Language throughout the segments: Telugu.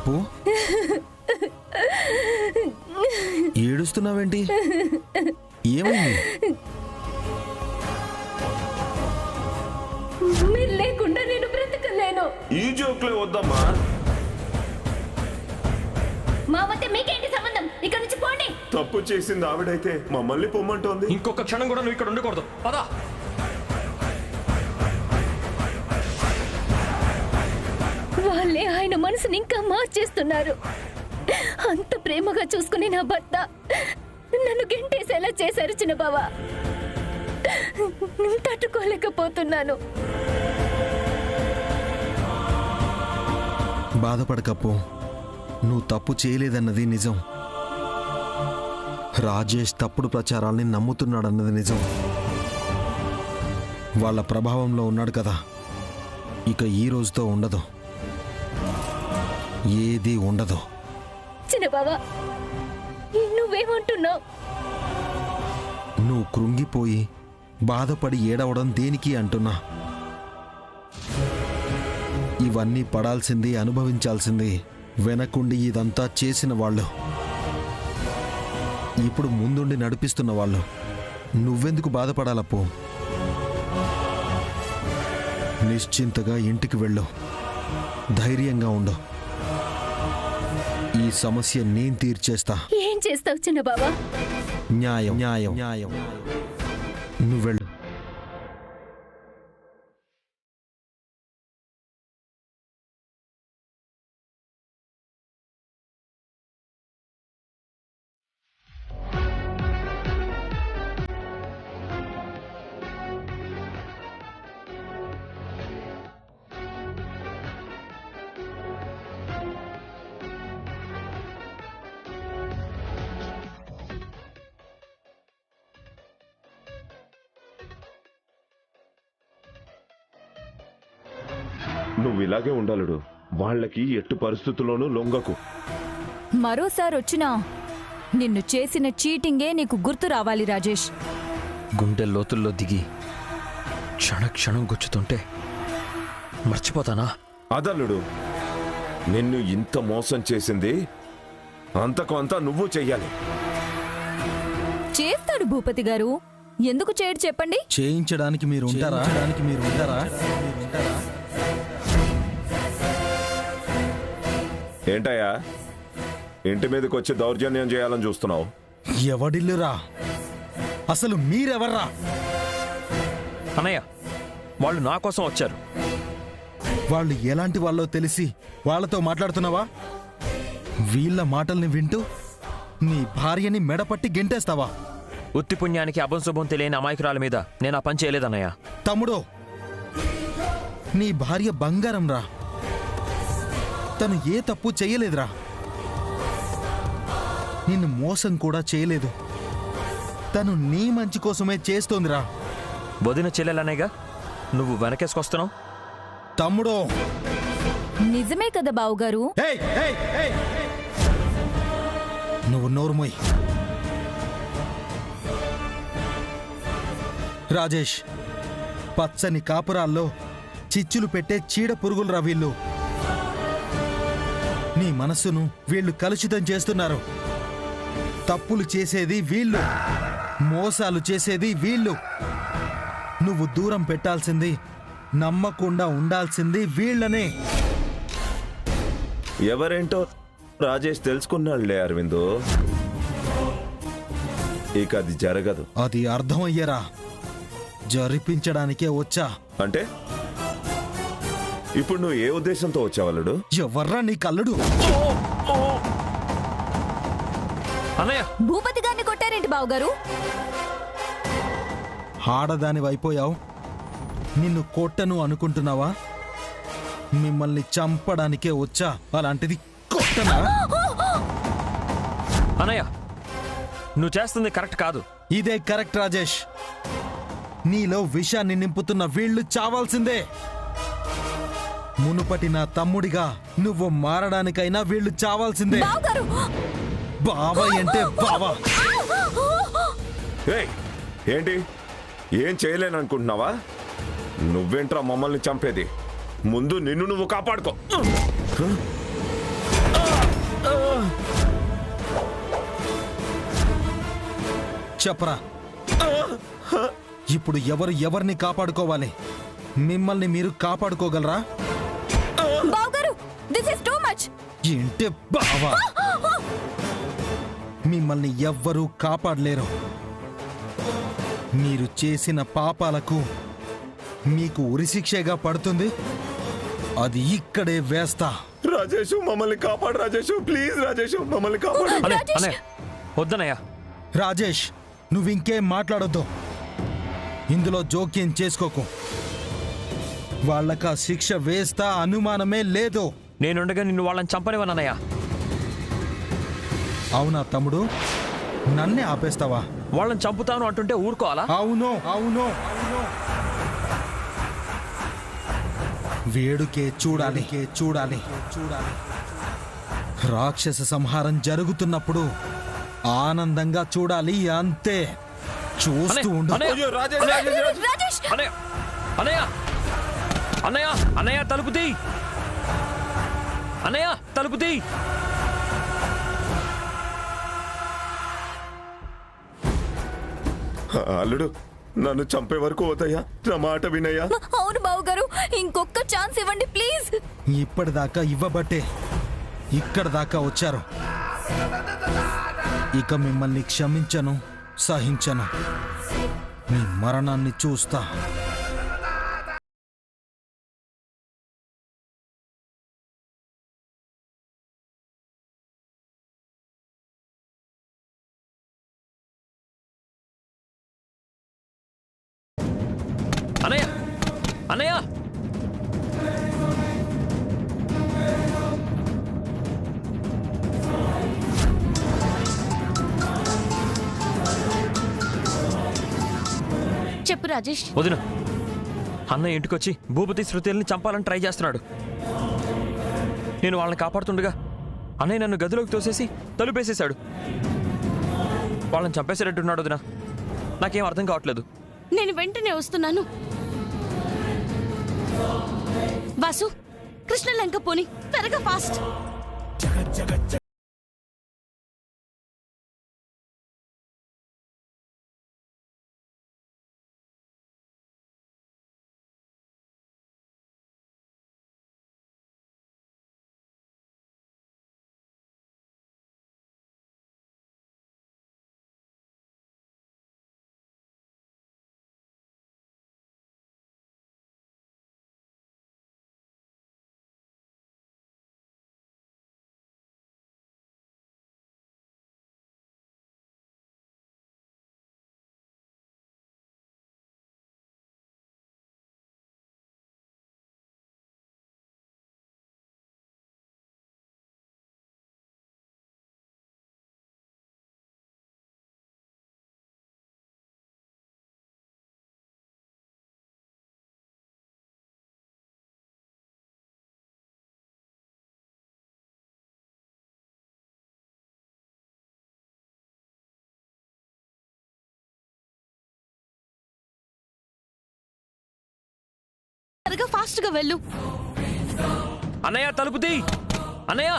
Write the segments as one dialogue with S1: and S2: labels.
S1: అప్పు, ఏడుస్తున్నావేంటి? ఏమైంది?
S2: మీరు లేకుండా నేను బ్రతకలేను.
S3: ఈ జోక్లే వద్దమ్మా.
S2: మామతే మీకేంటి సంబంధం? ఇక్కడ నుంచి పోండి.
S3: తప్పు చేసింది ఆవిడైతే మమ్మల్ని పొమ్మంటోంది.
S4: ఇంకొక క్షణం కూడా నువ్వు ఇక్కడ ఉండకూడదు. పదా.
S2: వాళ్ళే ఆయన మనసుని ఇంకా మార్చేస్తున్నారు. అంత ప్రేమగా చూసుకుని నా భర్త నన్ను గెంటేసేలా చేశారు చిన్నబావ. తట్టుకోలేకపోతున్నాను.
S1: బాధపడకప్పు, నువ్వు తప్పు చేయలేదన్నది నిజం. రాజేష్ తప్పుడు ప్రచారాల్ని నమ్ముతున్నాడన్నది నిజం. వాళ్ళ ప్రభావంలో ఉన్నాడు కదా, ఇక ఈ రోజుతో ఉండదు, ఏది ఉండదు.
S2: చిన్నబావ, నువ్వేమంటున్నావు?
S1: నువ్వు కృంగిపోయి బాధపడి ఏడవడం దేనికి అంటున్నా. ఇవన్నీ పడాల్సింది, అనుభవించాల్సింది వెనకుండి ఇదంతా చేసిన వాళ్ళు, ఇప్పుడు ముందుండి నడిపిస్తున్న వాళ్ళు. నువ్వెందుకు బాధపడాలప్పు? నిశ్చింతగా ఇంటికి వెళ్ళు, ధైర్యంగా ఉండు. ఈ సమస్య నేను తీర్చేస్తా.
S2: ఏం చేస్తావు చిన్నబావ?
S1: న్యాయం న్యాయం న్యాయం. నువ్వెళ్ళు.
S3: నువ్వు ఇలాగే ఉండాలడు. వాళ్ళకి ఎట్టు పరిస్థితుల్లోనూ లొంగకు.
S5: మరోసారి వచ్చినా నిన్ను చేసిన చీటింగే నీకు గుర్తు రావాలి రాజేష్.
S4: గుండె లోతుల్లో దిగి క్షణక్షణం గుచ్చుతుంటే మర్చిపోతానా?
S3: అదల్లుడు, నిన్ను ఇంత మోసం చేసింది అంతకు అంతా నువ్వు చెయ్యాలి.
S5: చేస్తాడు భూపతి గారు, ఎందుకు చేయడు చెప్పండి.
S1: చేయించడానికి మీరు ఉంటారా?
S3: ఏంటయ్యా ఇంటి మీదకి వచ్చి దౌర్జన్యం చేయాలని చూస్తున్నావు?
S1: ఎవడిల్లురా? అసలు మీరెవర్రా?
S4: అన్నయ్య, వాళ్ళు నా కోసం వచ్చారు.
S1: వాళ్ళు ఎలాంటి వాళ్ళో తెలిసి వాళ్ళతో మాట్లాడుతున్నావా? వీళ్ళ మాటల్ని వింటూ నీ భార్యని మెడపట్టి గెంటేస్తావా?
S4: ఉత్తి పుణ్యానికి అభంశుభం తెలియని అమాయకురాల మీద నేను ఆ పని చేయలేదన్నయ్య.
S1: తమ్ముడో, నీ భార్య బంగారం రా. తను ఏ తప్పు చెయ్యలేదురా. నిన్ను మోసం కూడా చేయలేదు. తను నీ మంచి కోసమే చేస్తోందిరా.
S4: వదిన చెల్లెలనేగా నువ్వు వెనకేసుకొస్తున్నావు?
S1: తమ్ముడో,
S5: నిజమే కదా బావుగారు.
S1: నువ్వు నోరుమోయ్. రాజేష్, పచ్చని కాపురాల్లో చిచ్చులు పెట్టే చీడ పురుగులురా వీళ్ళు. నీ మనస్సును వీళ్ళు కలుషితం చేస్తున్నారు. తప్పులు చేసేది వీళ్ళు, మోసాలు చేసేది వీళ్ళు. నువ్వు దూరం పెట్టాల్సింది, నమ్మకుండా ఉండాల్సింది వీళ్ళనే.
S3: ఎవరేంటో రాజేష్ తెలుసుకున్నాడులే అరవిందు. ఇక అది జరగదు.
S1: అది అర్థమయ్యరా? జరిపించడానికే వచ్చా.
S3: అంటే ఇప్పుడు నువ్వు ఏ ఉద్దేశంతో వచ్చావాళ్ళడు?
S1: ఎవర్రా నీ కల్లుడు?
S4: అన్నయ్య,
S5: భూపతి గారిని కొట్టారేంటి బావుగారు?
S1: ఆడదానివైపోయావు. నిన్ను కొట్టను అనుకుంటున్నావా? మిమ్మల్ని చంపడానికే వచ్చా, అలాంటిది కొట్టనా?
S4: అన్నయ్య, నువ్వు చేస్తుంది కరెక్ట్ కాదు.
S1: ఇదే కరెక్ట్ రాజేష్. నీలో విషాన్ని నింపుతున్న వీళ్ళు చావాల్సిందే. మునుపటి నా తమ్ముడిగా నువ్వు మారడానికైనా వీళ్ళు చావాల్సిందే. బావ అంటే బావా.
S3: ఏంటి, ఏం చేయలేననుకుంటున్నావా? నువ్వేంట్రా మమ్మల్ని చంపేది? ముందు నిన్ను నువ్వు కాపాడుకో.
S1: చెప్పరా. ఇప్పుడు ఎవరిని కాపాడుకోవాలి? మిమ్మల్ని మీరు కాపాడుకోగలరా?
S5: బావగారు, దిస్ ఇస్ టూ మచ్.
S1: ఏంటే బావా, మిమ్మల్ని ఎవ్వరూ కాపాడలేరు. మీరు చేసిన పాపాలకు మీకు ఉరిశిక్షగా పడుతుంది. అది ఇక్కడే వేస్తా.
S3: రాజేష్ మమ్మల్ని కాపాడు రాజేష్, ప్లీజ్ రాజేష్ మమ్మల్ని కాపాడు.
S4: అన్నయ్య వద్దనయ్య.
S1: రాజేష్, నువ్వింకేం మాట్లాడొద్దు. ఇందులో జోక్యం చేసుకోకు. వాళ్ళకా శిక్ష వేస్తా, అనుమానమే లేదు.
S4: నేనుండగా నిన్ను వాళ్ళని చంపనివన్నయ్య.
S1: అవునా తమ్ముడు, నన్నే ఆపేస్తావా?
S4: వాళ్ళని చంపుతాను అంటుంటే ఊరుకోవాలా?
S1: అవును అవును, వేడుకే చూడాలి. రాక్షస సంహారం జరుగుతున్నప్పుడు ఆనందంగా చూడాలి, అంతే. చూస్తూ ఉండు.
S3: అయ్యో, రాజేష్ రాజేష్ రాజేష్.
S5: రాజేష్,
S4: అన్నయ్య అన్నయ్య అన్నయ్య అన్నయ్య తలుపు తీ. అన్నయ్య తలుపు తీ.
S3: అల్లుడు, నన్ను చంపే వరకు వద్దయ్యా, నా మాట వినయ్యా.
S5: అవును బావగారు, ఇంకొక ఛాన్స్ ఇవ్వండి ప్లీజ్.
S1: ఇప్పటిదాకా ఇవ్వబట్టే ఇక్కడ దాకా వచ్చారు. ఇక మిమ్మల్ని క్షమించను, సహించను. మీ మరణాన్ని చూస్తా.
S4: అన్నయ్య అన్నయ్య
S2: చెప్పు రాజేష్.
S4: వదిన, అన్నయ్య ఇంటికొచ్చి భూపతి శృతుల్ని చంపాలని ట్రై చేస్తున్నాడు. నేను వాళ్ళని కాపాడుతుండగా అన్నయ్య నన్ను గదిలోకి తోసేసి తలుపేసేశాడు. వాళ్ళని చంపేసేటట్టున్నాడు వదిన. నాకేం అర్థం కావట్లేదు.
S2: నేను వెంటనే వస్తున్నాను. వాసు, కృష్ణలంక పోని, త్వరగా ఫాస్ట్. త్వరగా ఫాస్ట్ గా వెళ్ళు.
S4: అన్నయ్య తలుపు తీ. అన్నయ్య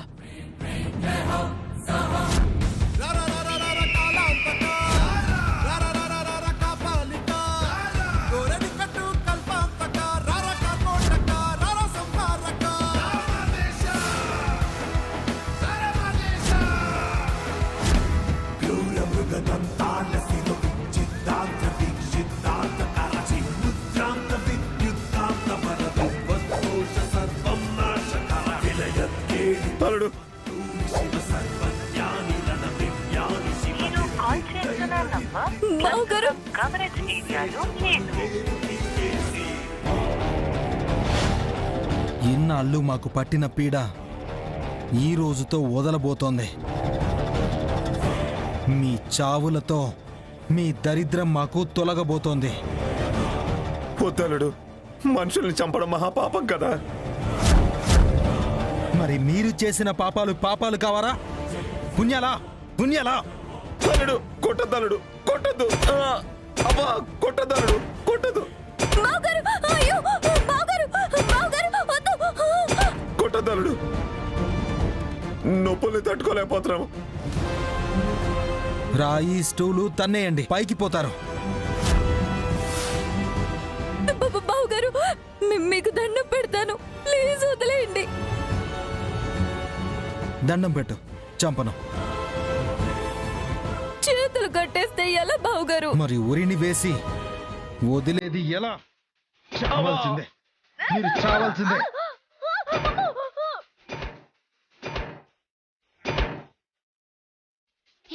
S3: అల్లుడు,
S5: బావగారు,
S1: ఇన్నాళ్ళు మాకు పట్టిన పీడ ఈ రోజుతో వదలబోతోంది. మీ చావులతో మీ దరిద్రం మాకు తొలగబోతోంది.
S3: వద్దల్లుడు, మనుషుల్ని చంపడం మహాపాపం కదా.
S1: మరి మీరు చేసిన పాపాలు కావారా? పుణ్యాలా?
S3: అల్లుడు, కొట్టద్దల్లుడు, కొట్టద్దు. అబ్బా, కొట్టద్దల్లుడు, కొట్టద్దు.
S5: బావగారు, అయ్యో బావగారు, బావగారు వద్దు.
S3: కొట్టద్దల్లుడు, నొప్పుల్ని తట్టుకోలేకపోతున్నాము.
S1: రాయి స్టూలు తన్నేయండి, పైకి పోతారు.
S5: బావగారు మీకు దండం పెడతాను, ప్లీజ్ వదిలేయండి.
S1: దండం పెట్టు, చంపను.
S5: చేతులు కట్టేస్తే ఎలా బావగారు?
S1: మరి ఉరిని వేసి వదిలేది ఎలా? చావాల్సిందే, మీరు చావాల్సిందే.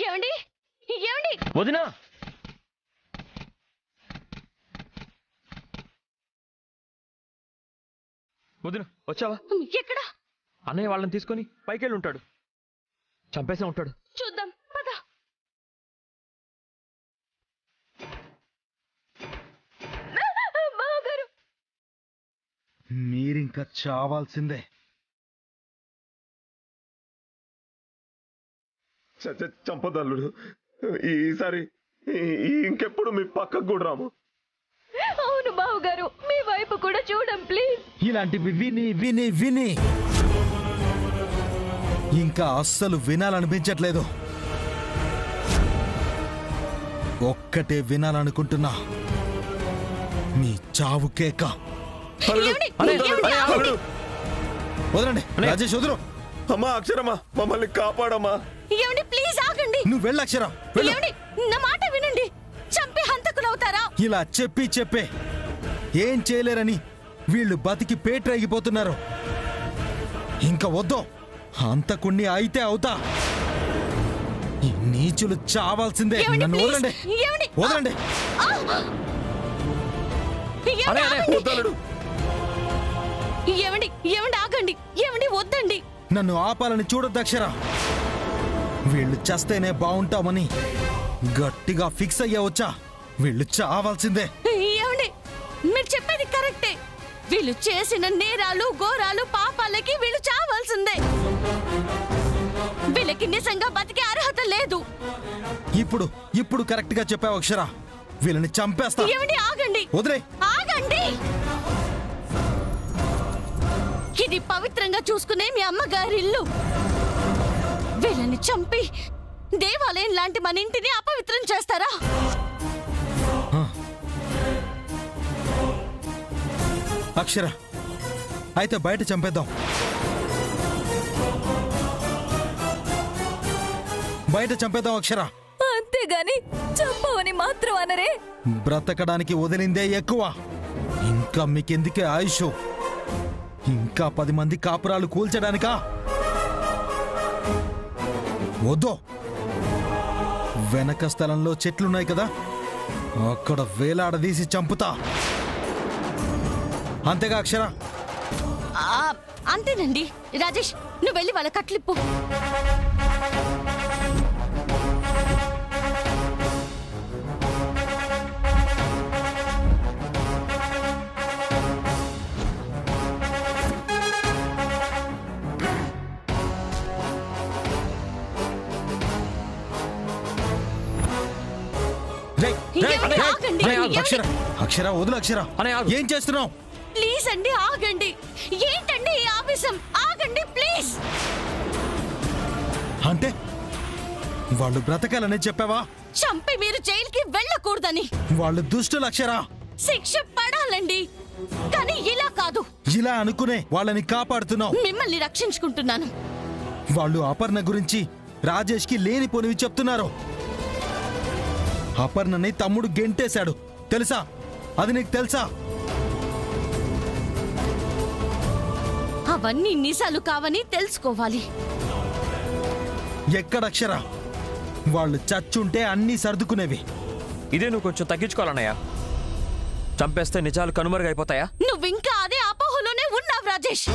S2: ఏమండి ఏమండి
S4: వదినా, వదిన వచ్చావా?
S2: ఎక్కడ?
S4: అన్నయ్య వాళ్ళని తీసుకొని పైకెళ్ళి ఉంటాడు, చంపేసే ఉంటాడు.
S2: చూద్దాం పద. బావగారు
S1: మీరింకా చావాల్సిందే.
S3: చంపదల్లుడు, ఈసారి ఇంకెప్పుడు మీ పక్కకు కూడా రాము.
S2: అవును బావగారు, మీ వైపు కూడా చూడం ప్లీజ్.
S1: ఇలాంటివి విని విని విని ఇంకా అస్సలు వినాలనిపించట్లేదు. ఒక్కటే వినాలనుకుంటున్నా, మీ చావు కేక. వదలండి రాజేష్, వదులు.
S3: అమ్మా అక్షరమ్మా, మమ్మల్ని కాపాడమ్మా.
S2: ఏమండి ప్లీజ్ ఆగండి.
S1: నువ్వు వెళ్ళ అక్షర, వెళ్ళు.
S2: ఏమండి నా మాట వినండి, చంపి హంతకులవుతారా?
S1: ఇలా చెప్పి చెప్పే ఏం చేయలేరని వీళ్ళు బతికి పేట్రేగిపోతున్నారు. ఇంకా వద్దు, అంతకుణ్ణి అయితే అవుతా. ఈ నీచులు చావాల్సిందే.
S2: ఏమండి,
S1: నన్ను
S2: please.
S1: వదలండి,
S2: ఏమండి?
S1: వదలండి.
S2: ఏమండి, ఆగండి.
S3: వద్దలుడు,
S2: ఏమండి ఏమండి ఆగండి, ఏమండి వద్దండి.
S1: నన్ను ఆపాలని చూడొద్దు అక్షర. వీళ్ళు చస్తేనే బాగుంటామని గట్టిగా ఫిక్స్ అయ్యావచ్చా? వీళ్ళు చావాల్సిందే.
S2: ఏమండి మీరు చెప్పేది కరెక్టే, వీళ్ళు చేసిన నేరాలు ఘోరాలు పాపాలకి వీళ్ళు చావాల్సిందే. వీళ్ళకి నిజంగా బతికే అర్హత లేదు.
S1: ఇప్పుడు ఇప్పుడు కరెక్ట్ గా చెప్పావు అక్షర. వీళ్ళని చంపేస్తా.
S2: ఏమండి ఆగండి,
S1: వదిలే.
S2: ఆగండి. ఇది పవిత్రంగా చూసుకునే మీ అమ్మగారి ఇల్లు. వీళ్ళని చంపి దేవాలయం లాంటి మన ఇంటిని అపవిత్రం చేస్తారా?
S1: అక్షర, అయితే బయట చంపేద్దాం. బయట చంపేద్దాం అక్షర.
S5: అంతేగాని చంపవని మాత్రం అనరే.
S1: బ్రతకడానికి వదిలిందే ఎక్కువ. ఇంకా మీకెందుకే ఆయుష్? ఇంకా 10 మంది కాపురాలు కూల్చడానికా? వద్దు. వెనక స్థలంలో చెట్లున్నాయి కదా, అక్కడ వేలాడదీసి చంపుతా. అంతేగా అక్షర?
S2: అంతేనండి. రాజేష్ నువ్వు వెళ్ళి వాళ్ళ కట్లిప్పు.
S1: రేయ్, రేయ్,
S2: ఏమండి,
S1: రేయ్,
S2: ఆగండి.
S1: రేయ్,
S2: ఏమండి?
S1: అక్షర, అక్షర వదులు అక్షర.
S4: అన్నయ్య, ఆగు.
S1: ఏం చేస్తున్నావు?
S2: ప్లీజ్ అండి ఆగండి. ఏంటండి ఈ ఆవేశం? ఆగండి ప్లీజ్.
S1: అంటే వాళ్ళు బ్రతకాలని చెప్పావా?
S2: చంపి మీరు జైలుకి వెళ్ళకూడదని.
S1: వాళ్ళు దుష్టులు అక్షర.
S2: శిక్ష పడాలండి, కానీ ఇలా కాదు.
S1: ఇలా అనుకునే వాళ్ళని కాపాడుతున్నావు.
S2: మిమ్మల్ని రక్షించుకుంటున్నాను.
S1: వాళ్ళు అపర్ణ గురించి రాజేష్ కి లేనిపోనివి చెప్తున్నారు. అపర్ణని తమ్ముడు గెంటేశాడు తెలుసా? అది నీకు తెలుసా?
S2: అవన్నీ నిజాలు కావని తెలుసుకోవాలి.
S1: ఎక్కడక్షరా? వాళ్ళు చచ్చుంటే అన్నీ సర్దుకునేవి.
S4: ఇదే నువ్వు కొంచెం తగ్గించుకోవాలన్నయ్య. చంపేస్తే నిజాలు కనుమరుగైపోతాయా?
S2: నువ్వింకా అదే అపోహలోనే ఉన్నావు రాజేష్.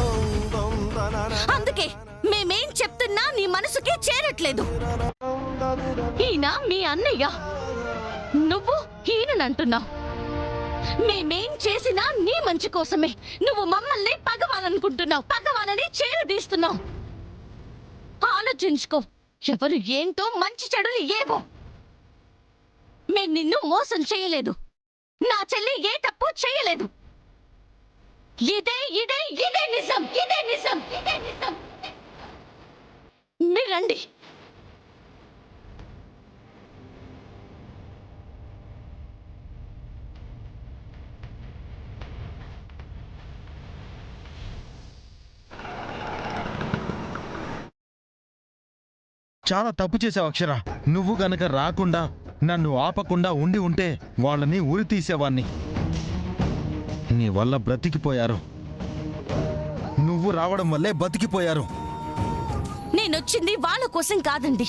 S2: అందుకే మేమేం చెప్తున్నా నీ మనసుకి చేరట్లేదు. ఈయన మీ అన్నయ్య, నువ్వు ఈయనంటున్నావు. మేమేం చేసినా నీ మంచి కోసమే. నువ్వు మమ్మల్ని పగవాలనుకుంటున్నావు, పగవాలని చేరదీస్తున్నావు. ఆలోచించుకో, ఎవరు ఏంటో మంచి చెడులు ఏవో. మేం నిన్ను మోసం చేయలేదు, నా చెల్లి ఏ తప్పు చేయలేదు. ఇదే ఇదే ఇదే నిజం, ఇదే నిజం, ఇదే నిజం. మీరండి.
S1: చాలా తప్పు చేసావు అక్షర. నువ్వు గనక రాకుండా నన్ను ఆపకుండా ఉంటే వాళ్ళని ఉరి తీసేవాణ్ణి. నీ వల్ల బ్రతికిపోయారు. నువ్వు రావడం వల్లే బతికిపోయారు.
S2: నేనొచ్చింది వాళ్ళ కోసం కాదండి,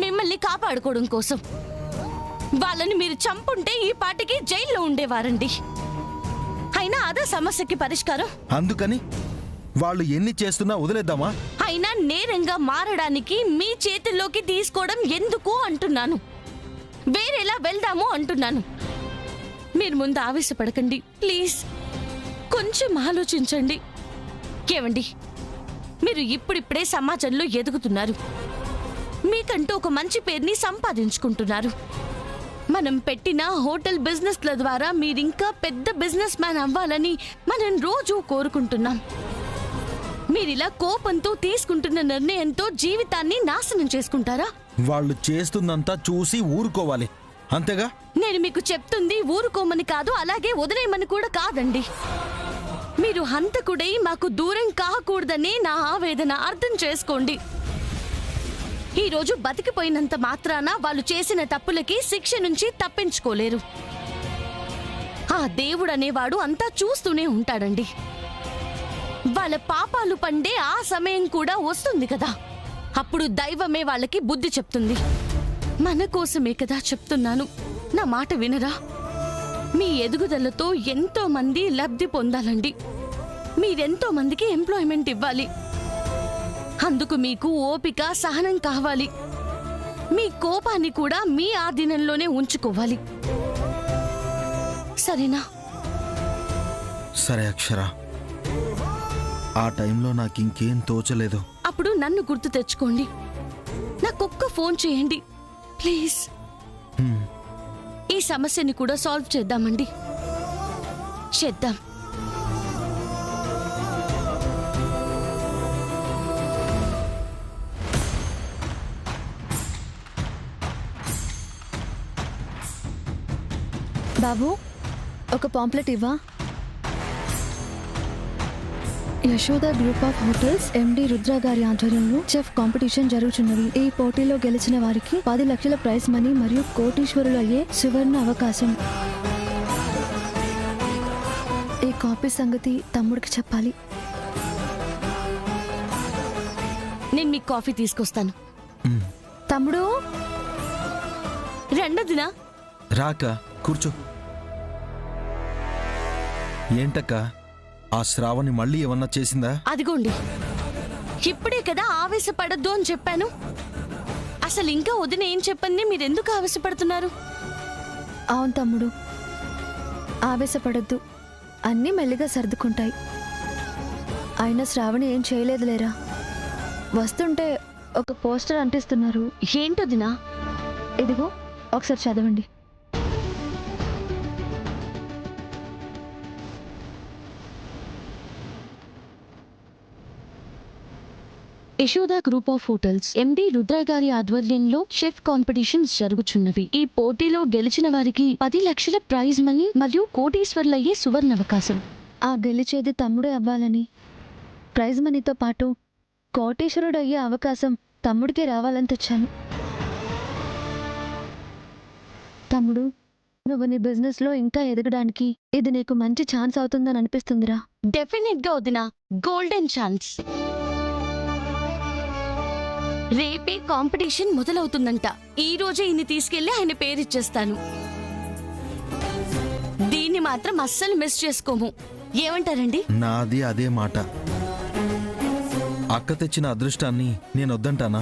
S2: మిమ్మల్ని కాపాడుకోవడం కోసం. వాళ్ళని మీరు చంపుంటే ఈ పాటికి జైల్లో ఉండేవారండి. అయినా అదే సమస్యకి పరిష్కారం.
S1: అందుకని వాళ్ళు ఎన్ని చేస్తున్నా వదిలేద్దామా?
S2: అయినా నేరంగా మారడానికి మీ చేతుల్లోకి తీసుకోవడం ఎందుకు అంటున్నాను. వేరేలా వెళ్దాము అంటున్నాను. మీరు ముందు ఆవేశపడకండి ప్లీజ్. కొంచెం ఆలోచించండి. ఏమండి, మీరు ఇప్పుడిప్పుడే సమాజంలో ఎదుగుతున్నారు. మీకంటూ ఒక మంచి పేరుని సంపాదించుకుంటున్నారు. మనం పెట్టిన హోటల్ బిజినెస్ల ద్వారా మీరింకా పెద్ద బిజినెస్ మ్యాన్ అవ్వాలని మనం రోజూ కోరుకుంటున్నాం. మీరిలా కోపంతో తీసుకుంటున్న నిర్ణయంతో జీవితాన్ని నాశనం చేసుకుంటారా?
S1: వాళ్ళు చేస్తుందంతా చూసి ఊరుకోవాలి, అంతేగా?
S2: నేను మీకు చెప్తుంది ఊరుకోమని కాదు, అలాగే వదిలేయమని కూడా కాదండి. మీరు హంతకుడై మాకు దూరం కాకూడదని నా ఆవేదన అర్థం చేసుకోండి. ఈరోజు బతికిపోయినంత మాత్రాన వాళ్ళు చేసిన తప్పులకి శిక్ష నుంచి తప్పించుకోలేరు. ఆ దేవుడు అనేవాడు అంతా చూస్తూనే ఉంటాడండి. వాళ్ళ పాపాలు పండే ఆ సమయం కూడా వస్తుంది కదా, అప్పుడు దైవమే వాళ్ళకి బుద్ధి చెప్తుంది. మన కోసమే కదా చెప్తున్నాను, నా మాట వినరా? మీ ఎదుగుదలతో ఎంతో మంది లబ్ధి పొందాలండి. మీరెంతో మందికి ఎంప్లాయ్మెంట్ ఇవ్వాలి. అందుకు మీకు ఓపిక, సహనం కావాలి. మీ కోపాన్ని కూడా మీ ఆధీనంలోనే ఉంచుకోవాలి. సరేనా?
S1: సరే అక్షర. ఆ టైంలో నాకింకేం తోచలేదు.
S2: అప్పుడు నన్ను గుర్తు తెచ్చుకోండి. నాకొక్క ఫోన్ చేయండి ప్లీజ్. ఈ సమస్యని కూడా సాల్వ్ చేద్దామండి. చేద్దాం.
S6: బాబు, ఒక పాంప్లెట్ ఇవ్వా? Yashoda group of hotels MD Rudra గారి ఆధ్వర్యంలో చెఫ్ కాంపిటీషన్ జరుగుతున్నది. ఈ పోటీలో గెలిచిన వారికి 10 లక్షల ప్రైజ్ మనీ మరియు కోటీశ్వరులు అయ్యే సువర్ణ అవకాశం. ఈ కాపీ సంగతి తమ్ముడికి చెప్పాలి.
S2: నేను మీకు కాఫీ తీసుకొస్తాను.
S6: తమ్ముడు
S2: రెండదినా?
S1: రాక కూర్చో. ఏంటక్క, ఆ శ్రావణి మళ్ళీ ఏమన్నా చేసిందా?
S2: అదిగోండి, ఇప్పుడే కదా ఆవేశపడద్దు అని చెప్పాను. అసలు ఇంకా వదిన ఏం చెప్పండి, మీరెందుకు ఆవేశపడుతున్నారు?
S6: అవును తమ్ముడు, ఆవేశపడద్దు, అన్నీ మెల్లిగా సర్దుకుంటాయి. అయినా శ్రావణి ఏం చేయలేదులేరా. వస్తుంటే ఒక పోస్టర్ అంటిస్తున్నారు.
S2: ఏంటొదినా?
S6: ఇదిగో ఒకసారి చదవండి.
S2: Yashoda group of hotels MD Rudra గారి ఆధ్వర్యంలో షెఫ్ కాంపిటీషన్స్ జరుగుతున్నవి. ఈ పోటీలో గెలిచిన వారికి 10 లక్షల ప్రైజ్ మనీ మరియు కోటీశ్వర్లయ్యే సువర్ణ అవకాశం.
S6: ఆ గెలిచేది తమ్ముడే అవ్వాలని, ప్రైజ్ మనీతో పాటు కోటీశ్వరుడు అయ్యే అవకాశం తమ్ముడికే రావాలని తెచ్చాను. తమ్ముడు, నువ్వు నీ బిజినెస్లో ఇంకా ఎదగడానికి ఇది నీకు మంచి ఛాన్స్ అవుతుందని అనిపిస్తుందిరా.
S2: డెఫినెట్ గా వదినా, గోల్డెన్ ఛాన్స్. రేపే కాంపిటీషన్ మొదలవుతుందంట. ఈ రోజే ఇన్ని తీసుకెళ్లి ఆయన పేరిచ్చేస్తాను. దీన్ని మాత్రం అస్సలు మిస్ చేసుకోము. ఏమంటారండి?
S1: నాది అదే మాట. అక్క తెచ్చిన అదృష్టాన్ని నేను వద్దంటానా?